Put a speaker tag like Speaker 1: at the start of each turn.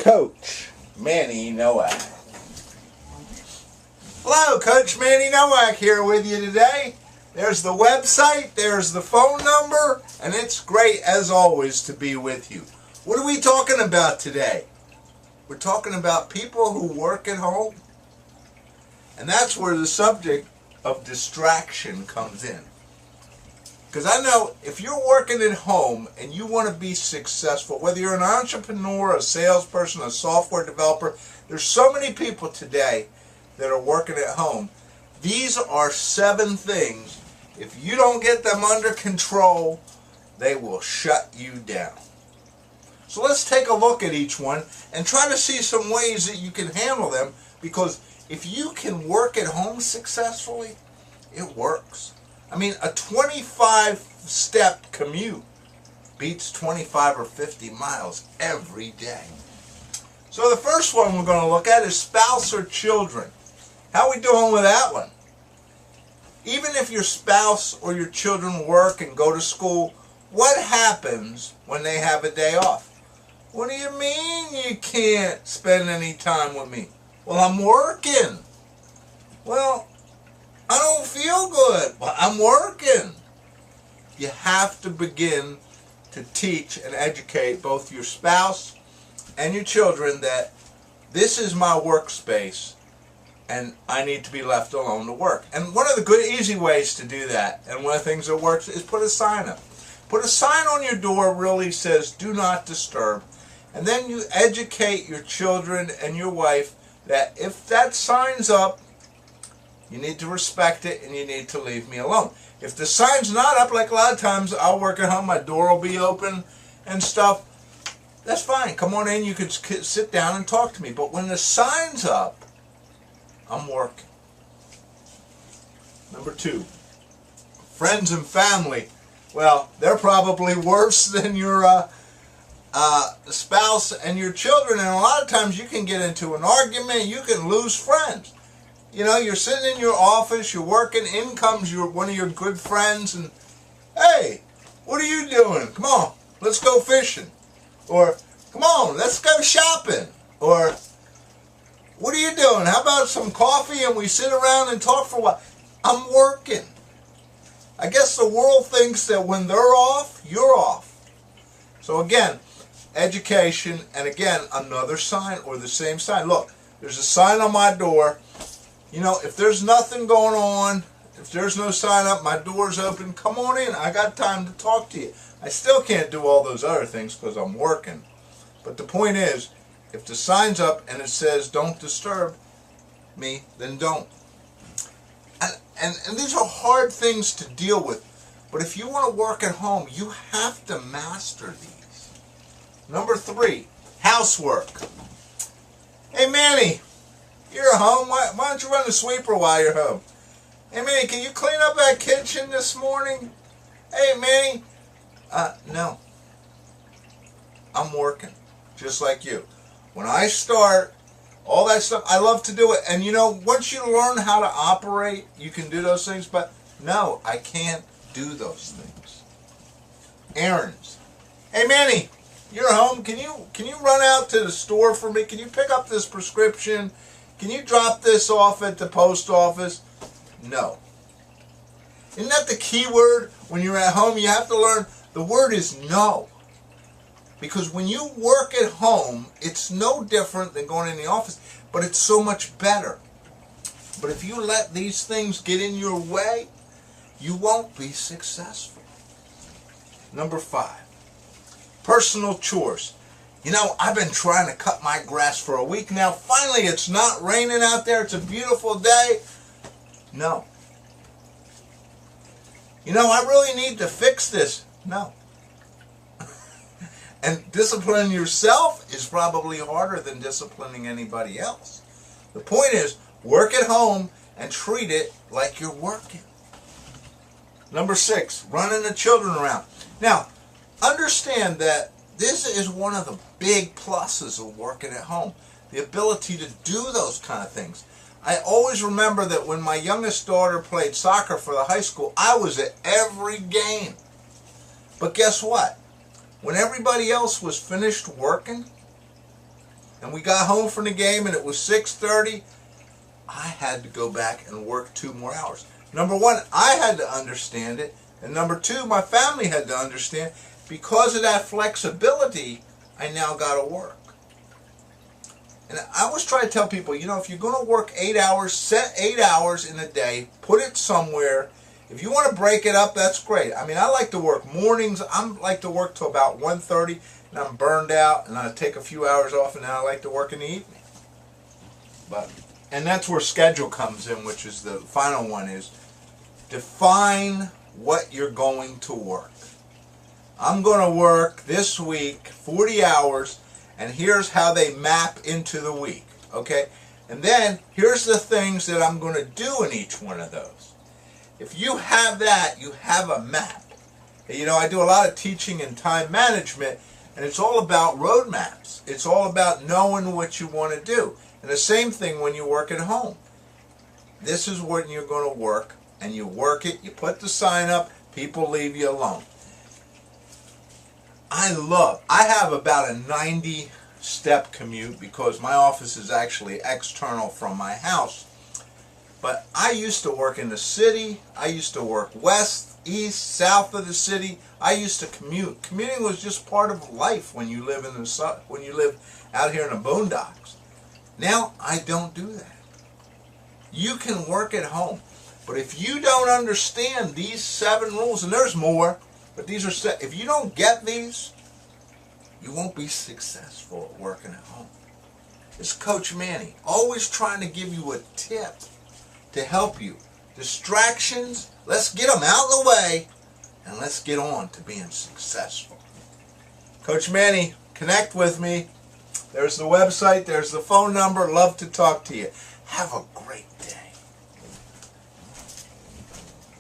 Speaker 1: Coach Manny Nowak. Hello, Coach Manny Nowak here with you today. There's the website, there's the phone number, and it's great as always to be with you. What are we talking about today? We're talking about people who work at home. And that's where the subject of distraction comes in. Because I know if you're working at home and you want to be successful, whether you're an entrepreneur, a salesperson, a software developer, there's so many people today that are working at home. These are 7 things. If you don't get them under control, they will shut you down. So let's take a look at each one and try to see some ways that you can handle them, because if you can work at home successfully, it works. I mean, a 25-step commute beats 25 or 50 miles every day. So the first one we're going to look at is spouse or children. How are we doing with that one? Even if your spouse or your children work and go to school, what happens when they have a day off? What do you mean you can't spend any time with me? Well, I'm working. Well, I don't feel good. Well, I'm working. You have to begin to teach and educate both your spouse and your children that this is my workspace and I need to be left alone to work. And one of the good, easy ways to do that, and one of the things that works, is put a sign up. Put a sign on your door really says, "Do not disturb." And then you educate your children and your wife that if that sign's up, you need to respect it and you need to leave me alone. If the sign's not up, like a lot of times I'll work at home, my door will be open and stuff, that's fine. Come on in, you can sit down and talk to me. But when the sign's up, I'm working. Number 2, friends and family. Well, they're probably worse than your spouse and your children, and a lot of times you can get into an argument, you can lose friends. You know, you're sitting in your office, you're working, in comes one of your good friends, and, "Hey, what are you doing? Come on, let's go fishing." Or, "Come on, let's go shopping." Or, "What are you doing? How about some coffee and we sit around and talk for a while?" I'm working. I guess the world thinks that when they're off, you're off. So again, education, and again, another sign or the same sign. Look, there's a sign on my door. You know, if there's nothing going on, if there's no sign up, my door's open, come on in. I got time to talk to you. I still can't do all those other things because I'm working. But the point is, if the sign's up and it says, "Don't disturb me," then don't. And these are hard things to deal with. But if you want to work at home, you have to master these. Number 3, housework. "Hey, Manny, you're home. Why don't you run the sweeper while you're home? Hey, Manny, can you clean up that kitchen this morning? Hey, Manny." No. I'm working, just like you. When I start, all that stuff, I love to do it. And you know, once you learn how to operate, you can do those things. But no, I can't do those things. Errands. "Hey, Manny, you're home. Can you run out to the store for me? Can you pick up this prescription? Can you drop this off at the post office?" No. Isn't that the key word when you're at home? You have to learn the word is no. Because when you work at home, it's no different than going in the office, but it's so much better. But if you let these things get in your way, you won't be successful. Number 5, personal chores. You know, I've been trying to cut my grass for a week now. Finally, it's not raining out there. It's a beautiful day. No. You know, I really need to fix this. No. And disciplining yourself is probably harder than disciplining anybody else. The point is, work at home and treat it like you're working. Number 6, running the children around. Now, understand that this is one of the big pluses of working at home, the ability to do those kind of things. I always remember that when my youngest daughter played soccer for the high school, I was at every game. But guess what? When everybody else was finished working, and we got home from the game and it was 6:30, I had to go back and work 2 more hours. Number one, I had to understand it. And number two, my family had to understand. Because of that flexibility, I now got to work. And I always try to tell people, you know, if you're going to work 8 hours, set 8 hours in a day, put it somewhere. If you want to break it up, that's great. I mean, I like to work mornings. I like to work till about 1:30, and I'm burned out, and I take a few hours off, and then I like to work in the evening. And that's where schedule comes in, which is the final one, is define what you're going to work. I'm going to work this week 40 hours, and here's how they map into the week, okay? And then here's the things that I'm going to do in each one of those. If you have that, you have a map. You know, I do a lot of teaching in time management, and it's all about roadmaps. It's all about knowing what you want to do. And the same thing when you work at home. This is when you're going to work, and you work it, you put the sign up, people leave you alone. I have about a 90-step commute because my office is actually external from my house. But I used to work in the city. I used to work west, east, south of the city. I used to commute. Commuting was just part of life when you live when you live out here in the boondocks. Now I don't do that. You can work at home, but if you don't understand these 7 rules, and there's more, but these are if you don't get these, you won't be successful at working at home. It's Coach Manny, always trying to give you a tip to help you. Distractions, let's get them out of the way, and let's get on to being successful. Coach Manny, connect with me. There's the website, there's the phone number. Love to talk to you. Have a great day.